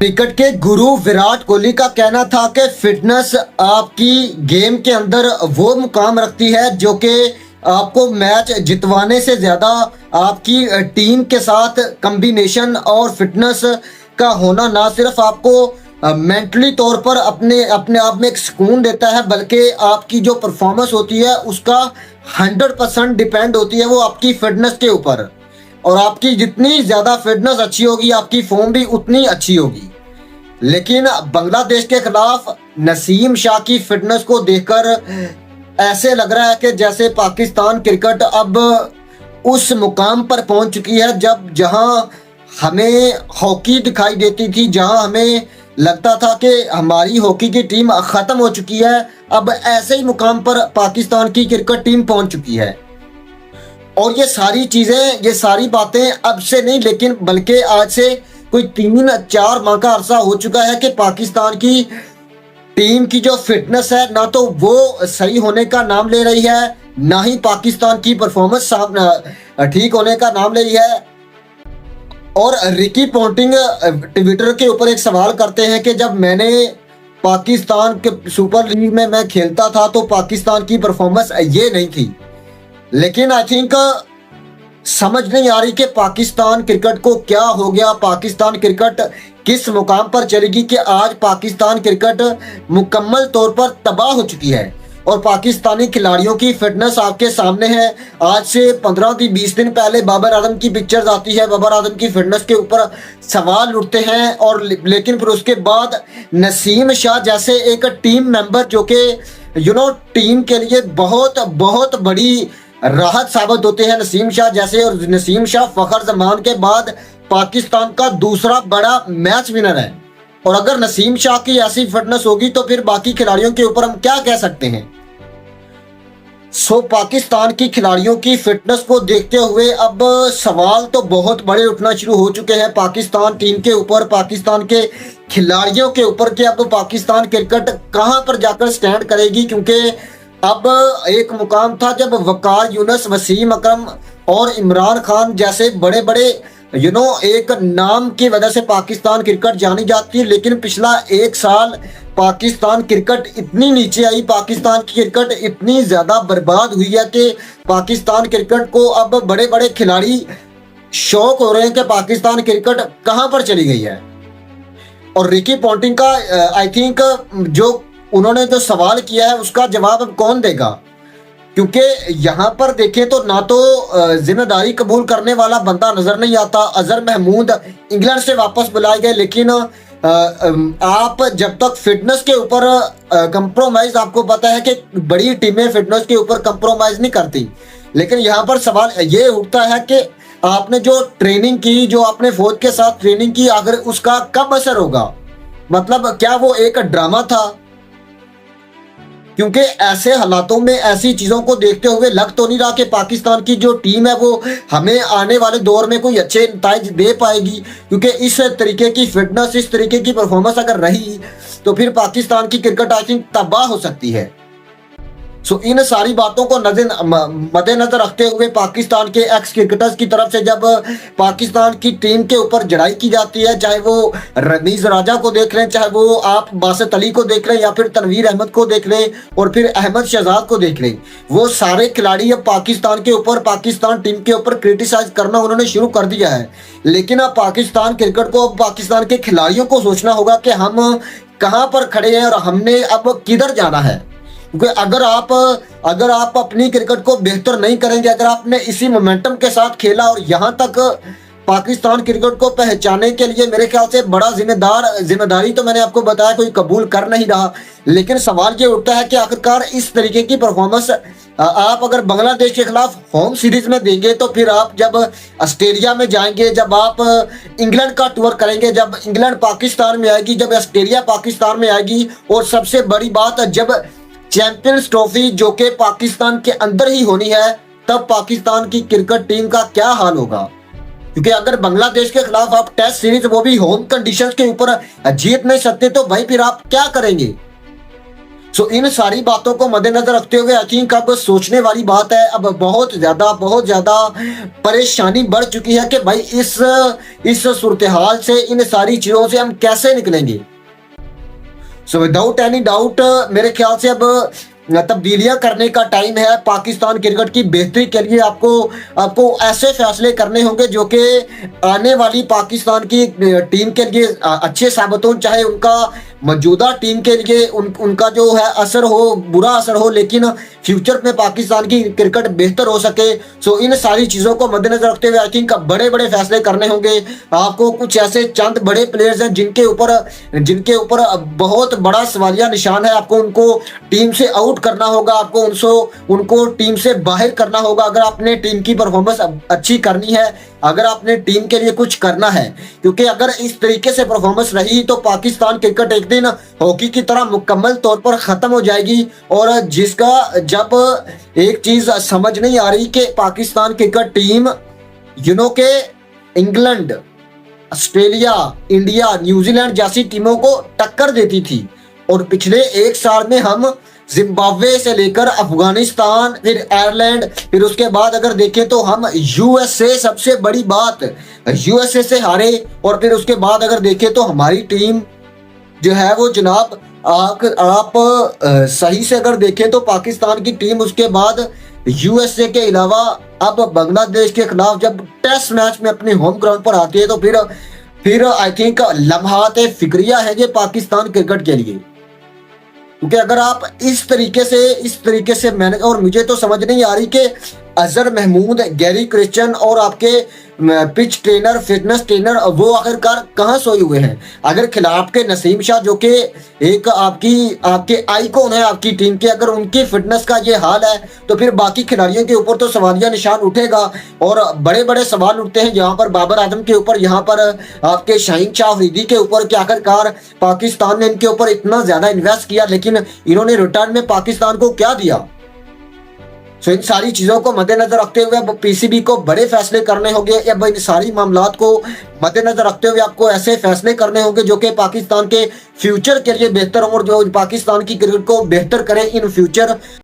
Cricket के गुरु विराट कोहली का कहना था कि फिटनेस आपकी गेम के अंदर वो मुकाम रखती है जो कि आपको मैच जितवाने से ज़्यादा आपकी टीम के साथ कॉम्बिनेशन और फिटनेस का होना ना सिर्फ आपको मेंटली तौर पर अपने अपने आप में एक सुकून देता है, बल्कि आपकी जो परफॉर्मेंस होती है उसका 100% डिपेंड होती है वो आपकी फिटनेस के ऊपर। और आपकी जितनी ज़्यादा फिटनेस अच्छी होगी आपकी फॉर्म भी उतनी अच्छी होगी। लेकिन बांग्लादेश के खिलाफ नसीम शाह की फिटनेस को देखकर ऐसे लग रहा है कि जैसे पाकिस्तान क्रिकेट अब उस मुकाम पर पहुंच चुकी है जहां हमें हॉकी दिखाई देती थी, जहां हमें लगता था कि हमारी हॉकी की टीम ख़त्म हो चुकी है। अब ऐसे ही मुकाम पर पाकिस्तान की क्रिकेट टीम पहुंच चुकी है। और ये सारी चीज़ें, ये सारी बातें अब से नहीं लेकिन बल्कि आज से कोई 3-4 माह का अरसा हो चुका है कि पाकिस्तान की टीम की जो फिटनेस है ना तो वो सही होने का नाम ले रही है, ना ही पाकिस्तान की परफॉर्मेंस ठीक होने का नाम ले रही है। और रिकी पॉन्टिंग ट्विटर के ऊपर एक सवाल करते हैं कि जब मैंने पाकिस्तान के सुपर लीग में मैं खेलता था तो पाकिस्तान की परफॉर्मेंस ये नहीं थी। लेकिन आई थिंक समझ नहीं आ रही कि पाकिस्तान क्रिकेट को क्या हो गया, पाकिस्तान क्रिकेट किस मुकाम पर चलेगी कि आज पाकिस्तान क्रिकेट मुकम्मल तौर पर तबाह हो चुकी है। और पाकिस्तानी खिलाड़ियों की फिटनेस आपके सामने है। आज से 15-20 दिन पहले बाबर आजम की पिक्चर्स आती है, बाबर आजम की फिटनेस के ऊपर सवाल उठते हैं और लेकिन फिर उसके बाद नसीम शाह जैसे एक टीम मेंबर जो कि टीम के लिए बहुत बहुत बड़ी राहत साबित होते हैं, नसीम शाह जैसे। और नसीम शाह फखर जमान के बाद पाकिस्तान का दूसरा बड़ा मैच विनर है। और अगर नसीम शाह की ऐसी फिटनेस होगी तो फिर बाकी खिलाड़ियों के ऊपर हम क्या कह सकते हैं। पाकिस्तान की खिलाड़ियों की फिटनेस को देखते हुए अब सवाल तो बहुत बड़े उठना शुरू हो चुके हैं पाकिस्तान टीम के ऊपर, पाकिस्तान के खिलाड़ियों के ऊपर कि अब पाकिस्तान क्रिकेट कहां पर जाकर स्टैंड करेगी। क्योंकि अब एक मुकाम था जब वकार यूनुस, वसीम अकरम और इमरान खान जैसे बड़े बड़े एक नाम की वजह से पाकिस्तान क्रिकेट जानी जाती है। लेकिन पिछला 1 साल पाकिस्तान क्रिकेट इतनी नीचे आई, पाकिस्तान की क्रिकेट इतनी ज़्यादा बर्बाद हुई है कि पाकिस्तान क्रिकेट को अब बड़े बड़े खिलाड़ी शौक हो रहे हैं कि पाकिस्तान क्रिकेट कहां पर चली गई है। और रिकी पॉन्टिंग का आई थिंक जो उन्होंने जो सवाल किया है उसका जवाब अब कौन देगा। क्योंकि यहाँ पर देखें तो ना तो जिम्मेदारी कबूल करने वाला बंदा नजर नहीं आता। अजहर महमूद इंग्लैंड से वापस बुलाए गए, लेकिन आप जब तक फिटनेस के ऊपर कंप्रोमाइज, आपको पता है कि बड़ी टीमें फिटनेस के ऊपर कंप्रोमाइज नहीं करती। लेकिन यहाँ पर सवाल ये उठता है कि आपने जो ट्रेनिंग की, जो आपने फौज के साथ ट्रेनिंग की, अगर उसका कब असर होगा, मतलब क्या वो एक ड्रामा था। क्योंकि ऐसे हालातों में ऐसी चीज़ों को देखते हुए लग तो नहीं रहा कि पाकिस्तान की जो टीम है वो हमें आने वाले दौर में कोई अच्छे नतीजे दे पाएगी। क्योंकि इस तरीके की फिटनेस, इस तरीके की परफॉर्मेंस अगर रही तो फिर पाकिस्तान की क्रिकेट आई थिंक तबाह हो सकती है। इन सारी बातों को मद्देनजर रखते हुए पाकिस्तान के एक्स क्रिकेटर्स की तरफ से जब पाकिस्तान की टीम के ऊपर जड़ाई की जाती है, चाहे वो रमीज राजा को देख लें, चाहे वो आप बासित अली को देख लें या फिर तनवीर अहमद को देख लें और फिर अहमद शहजाद को देख लें, वो सारे खिलाड़ी अब पाकिस्तान के ऊपर, पाकिस्तान टीम के ऊपर क्रिटिसाइज करना उन्होंने शुरू कर दिया है। लेकिन अब पाकिस्तान क्रिकेट को, अब पाकिस्तान के खिलाड़ियों को सोचना होगा कि हम कहाँ पर खड़े हैं और हमने अब किधर जाना है। क्योंकि अगर आप अपनी क्रिकेट को बेहतर नहीं करेंगे, अगर आपने इसी मोमेंटम के साथ खेला और यहाँ तक पाकिस्तान क्रिकेट को पहचानने के लिए मेरे ख्याल से बड़ा जिम्मेदारी तो मैंने आपको बताया कोई कबूल कर नहीं रहा। लेकिन सवाल ये उठता है कि आखिरकार इस तरीके की परफॉर्मेंस आप अगर बांग्लादेश के खिलाफ होम सीरीज में देंगे तो फिर आप जब ऑस्ट्रेलिया में जाएंगे, जब आप इंग्लैंड का टूर करेंगे, जब इंग्लैंड पाकिस्तान में आएगी, जब ऑस्ट्रेलिया पाकिस्तान में आएगी, और सबसे बड़ी बात जब चैंपियंस ट्रॉफी जो कि पाकिस्तान के अंदर ही होनी है, तब पाकिस्तान की क्रिकेट टीम का क्या हाल होगा। क्योंकि अगर बांग्लादेश के खिलाफ आप टेस्ट सीरीज, वो भी होम कंडीशंस के ऊपर जीत नहीं सकते तो भाई फिर आप क्या करेंगे। सो इन सारी बातों को मद्देनजर रखते हुए आई थिंक अब सोचने वाली बात है, अब बहुत ज्यादा परेशानी बढ़ चुकी है कि भाई इस सूरत हाल से, इन सारी चीजों से हम कैसे निकलेंगे। सो विदाउट एनी डाउट मेरे ख्याल से अब तब्दीलियां करने का टाइम है। पाकिस्तान क्रिकेट की बेहतरी के लिए आपको ऐसे फैसले करने होंगे जो कि आने वाली पाकिस्तान की टीम के लिए अच्छे साबित हों, चाहे उनका मौजूदा टीम के लिए उनका जो है असर हो, बुरा असर हो, लेकिन फ्यूचर में पाकिस्तान की क्रिकेट बेहतर हो सके। सो इन सारी चीज़ों को मद्देनजर रखते हुए आई थिंक बड़े बड़े फैसले करने होंगे। आपको कुछ ऐसे चंद बड़े प्लेयर्स हैं जिनके ऊपर बहुत बड़ा सवालिया निशान है, आपको उनको टीम से आउट करना होगा, आपको उनको टीम से बाहर करना होगा अगर आपने टीम की परफॉर्मेंस अच्छी करनी है, अगर आपने टीम के लिए कुछ करना है। क्योंकि अगर इस तरीके से परफॉर्मेंस रही तो पाकिस्तान क्रिकेट एक दिन हॉकी की तरह मुकम्मल तौर पर खत्म हो जाएगी। और जिसका जब एक चीज समझ नहीं आ रही कि पाकिस्तान क्रिकेट टीम के इंग्लैंड, ऑस्ट्रेलिया, इंडिया, न्यूजीलैंड जैसी टीमों को टक्कर देती थी, और पिछले एक साल में हम जिम्बाब्वे से लेकर अफगानिस्तान, फिर आयरलैंड, फिर उसके बाद अगर देखें तो हम यूएसए, सबसे बड़ी बात यूएसए से हारे। और फिर उसके बाद अगर देखें तो हमारी टीम जो है वो जनाब आप सही से अगर देखें तो पाकिस्तान की टीम उसके बाद यूएसए के अलावा अब बांग्लादेश के खिलाफ जब टेस्ट मैच में अपने होम ग्राउंड पर आती है तो फिर आई थिंक लम्हात फिक्रिया है ये पाकिस्तान क्रिकेट के लिए। क्योंकि अगर आप इस तरीके से मैंने, और मुझे तो समझ नहीं आ रही कि अजहर महमूद, गैरी क्रिश्चियन और आपके पिच ट्रेनर, फिटनेस ट्रेनर, वो आखिरकार कहाँ सोए हुए हैं। अगर खिलाफ के नसीम शाह जो कि एक आपके आइकॉन है आपकी टीम के, अगर उनकी फिटनेस का ये हाल है तो फिर बाकी खिलाड़ियों के ऊपर तो सवालिया निशान उठेगा। और बड़े बड़े सवाल उठते हैं यहाँ पर बाबर आजम के ऊपर, यहाँ पर आपके शाहीन शाह अफरीदी के ऊपर कि आखिरकार पाकिस्तान ने इनके ऊपर इतना ज्यादा इन्वेस्ट किया लेकिन इन्होंने रिटर्न में पाकिस्तान को क्या दिया। सो इन सारी चीजों को मद्देनजर रखते हुए अब पीसीबी को बड़े फैसले करने होंगे। अब इन सारी मामलात को मद्देनजर रखते हुए आपको ऐसे फैसले करने होंगे जो कि पाकिस्तान के फ्यूचर के लिए बेहतर हो और जो पाकिस्तान की क्रिकेट को बेहतर करें इन फ्यूचर।